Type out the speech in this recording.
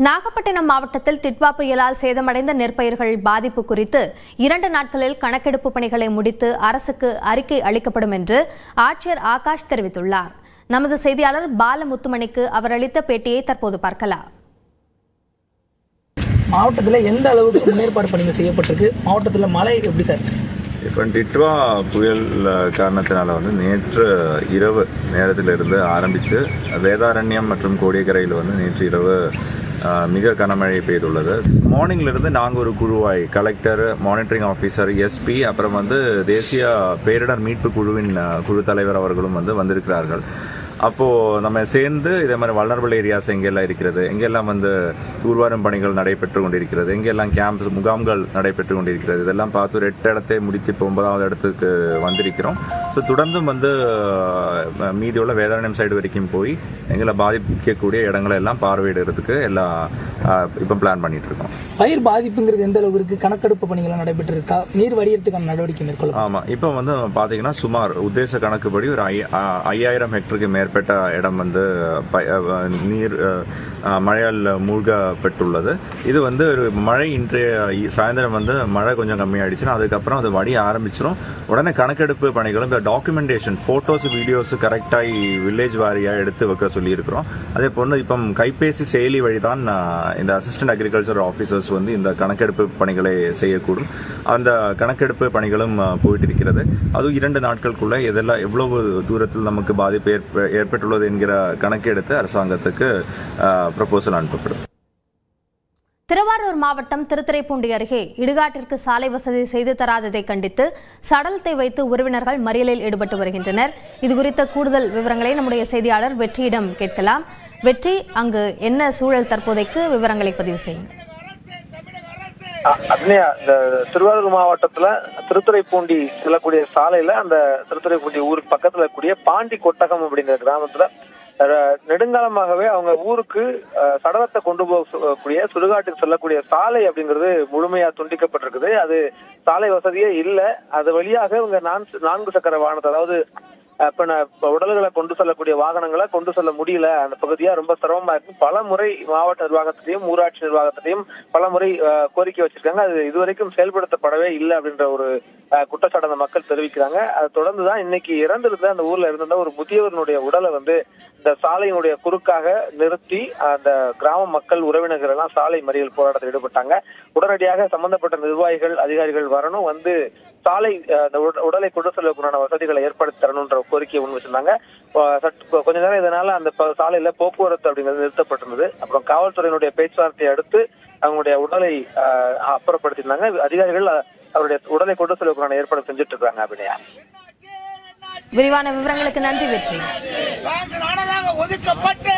நாகப்பட்டினம் மாவட்டத்தில் டிட்வா புயலால் சேதமடைந்த நெற்பயிர்கள் பாதிப்பு குறித்து 2 நாட்களில் கணக்கெடுப்பு பணிகளை முடித்து அரசுக்கு அறிக்கை அளிக்கப்படும் என்று ஆட்சியர் ஆகாஷ் தெரிவித்துள்ளார். நமது செய்தியாளர் பாலமுத்துமணிக்கு அவர் அளித்த பேட்டியை தற்போது பார்க்கலாம். மாவட்டத்தில் எந்த அளவுக்கு முன்னேற்பாடு பணிகள் செய்யப்பட்டிருக்கு? மாவட்டத்தில் மழை எப்படி சார்? இப்போ டிட்வா புயல் காரணத்தினால நேற்று இரவு நேரத்திலிருந்து ஆரம்பித்து வேதாரண்யம் மற்றும் கோடியக்கரையில் நேற்று இரவு மிக கனமழை பெய்துள்ளது. மார்னிங்லேருந்து நாங்கள் ஒரு குழுவாய் கலெக்டர், மானிட்டரிங் ஆஃபீஸர், எஸ்பி, அப்புறம் தேசிய பேரிடர் மீட்பு குழுவின் குழு தலைவர் அவர்களும் வந்திருக்கிறார்கள். அப்போது நம்ம சேர்ந்து இதே மாதிரி வல்னரபிள் ஏரியாஸ் எங்கெல்லாம் இருக்கிறது, எங்கெல்லாம் தூர்வாரும் பணிகள் நடைபெற்று கொண்டிருக்கிறது, எங்கெல்லாம் கேம்ப்ஸ் முகாம்கள் நடைபெற்று கொண்டிருக்கிறது, இதெல்லாம் பார்த்து ஒரு 8 இடத்தை முடித்து இப்போ 9வது இடத்துக்கு வந்திருக்கிறோம். ஸோ தொடர்ந்தும் மீதியுள்ள வேதாரண்யம் சைடு வரைக்கும் போய் எங்களை பாதிக்கக்கூடிய இடங்களை எல்லாம் பார்வையிடுறதுக்கு எல்லாம் இப்போ பிளான் பண்ணிட்டு இருக்கோம். பயிர் பாதிப்புங்கிறது எந்த அளவுக்கு இருக்கு? கணக்கெடுப்பு பணிகள் நடைபெற்று இருக்கா? நீர் வடியத்துக்கான நடவடிக்கை மேற்கொள்ள ஆமா, இப்போ பார்த்தீங்கன்னா சுமார் உத்தேச கணக்குப்படி ஒரு 5000 ஹெக்டருக்கு மேற்பட்ட இடம் நீர் மழையால் மூழ்கப்பட்டுள்ளது. இது ஒரு மழை இன்றைய சாயந்தரம் மழை கொஞ்சம் கம்மியாயிடுச்சுன்னா அதுக்கப்புறம் அது வடிய ஆரம்பிச்சிடும். உடனே கணக்கெடுப்பு பணிகளும் டாக்குமெண்டேஷன், போட்டோஸ், வீடியோஸ் கரெக்டாகி வில்லேஜ் வாரியாக எடுத்து வைக்க சொல்லியிருக்கிறோம். அதே போல் இப்போ கைபேசி செயலி வழிதான் இந்த அசிஸ்டன்ட் அக்ரிகல்ச்சர் ஆஃபீஸர்ஸ் இந்த கணக்கெடுப்பு பணிகளை செய்யக்கூடும். அந்த கணக்கெடுப்பு பணிகளும் போயிட்டு இருக்கிறது. அதுவும் 2 நாட்களுக்குள்ள இதெல்லாம் எவ்வளவு தூரத்தில் நமக்கு பாதிப்பு ஏற்பட்டுள்ளது என்கிற கணக்கெடுத்து அரசாங்கத்துக்கு ப்ரொபோசல் அனுப்பப்படும். திருவாரூர் மாவட்டம் திருத்துறைப்பூண்டி அருகே இடுகாட்டிற்கு சாலை வசதி செய்து தராததை கண்டித்து சடலத்தை வைத்து உறவினர்கள் மறியலில் ஈடுபட்டு வருகின்றனர். இதுகுறித்த கூடுதல் விவரங்களை நம்முடைய செய்தியாளர் வெற்றியிடம் கேட்கலாம். வெற்றி, அங்கு என்ன சூழல்? தற்போதைக்கு விவரங்களை பதிவு செய்யுங்க. அக்னியா, இந்த திருவாரூர் மாவட்டத்துல திருத்துறைப்பூண்டி செல்லக்கூடிய சாலையில அந்த திருத்துறைப்பூண்டி ஊருக்கு பக்கத்துல இருக்கக்கூடிய பாண்டி கொட்டகம் அப்படிங்கிற கிராமத்துல நெடுங்காலமாகவே அவங்க ஊருக்கு சடலத்தை கொண்டு போகக்கூடிய சுடுகாட்டுக்கு செல்லக்கூடிய சாலை அப்படிங்கிறது முழுமையா துண்டிக்கப்பட்டிருக்குது. அது சாலை வசதியே இல்லை. அது வழியாக இவங்க 4 சக்கர வாகனத்தை, அதாவது உடல்களை கொண்டு செல்லக்கூடிய வாகனங்களை கொண்டு செல்ல முடியல. அந்த பகுதியா ரொம்ப சிரமமா இருக்கு. பல முறை மாவட்ட நிர்வாகத்திலையும் ஊராட்சி நிர்வாகத்திலையும் பல முறை கோரிக்கை வச்சிருக்காங்க. அது இதுவரைக்கும் செயல்படுத்தப்படவே இல்லை அப்படின்ற ஒரு குற்றச்சாட்டு அந்த மக்கள் தெரிவிக்கிறாங்க. அதை தொடர்ந்துதான் இன்னைக்கு இறந்திருந்த அந்த ஊர்ல இருந்த ஒரு முதியவர்களுடைய உடலை இந்த சாலையினுடைய குறுக்காக நிறுத்தி அந்த கிராம மக்கள், உறவினர்கள் எல்லாம் சாலை மறியல் போராட்டத்தில் ஈடுபட்டாங்க. உடனடியாக சம்பந்தப்பட்ட நிர்வாகிகள், அதிகாரிகள் வரணும், சாலை உடலை கொண்டு செல்லக்கூடிய வசதிகளை ஏற்படுத்தி தரணும்ன்ற கோரிக்கையை முன் வச்சிருந்தாங்க. கொஞ்ச நேரம் இதனால அந்த சாலையில போக்குவரத்து அப்படிங்கிறது நிறுத்தப்பட்டிருந்தது. அப்புறம் காவல்துறையினுடைய பேச்சுவார்த்தையை அடுத்து அவங்களுடைய உடலை அப்புறப்படுத்திருந்தாங்க. அதிகாரிகள் அவருடைய உடலை கொண்டு செல்லக்கூடிய ஏற்பாடு செஞ்சுட்டு இருக்காங்க. அபிநயா, விரிவான விவரங்களுக்கு நன்றி வெற்றி. ஒதுக்கப்பட்டு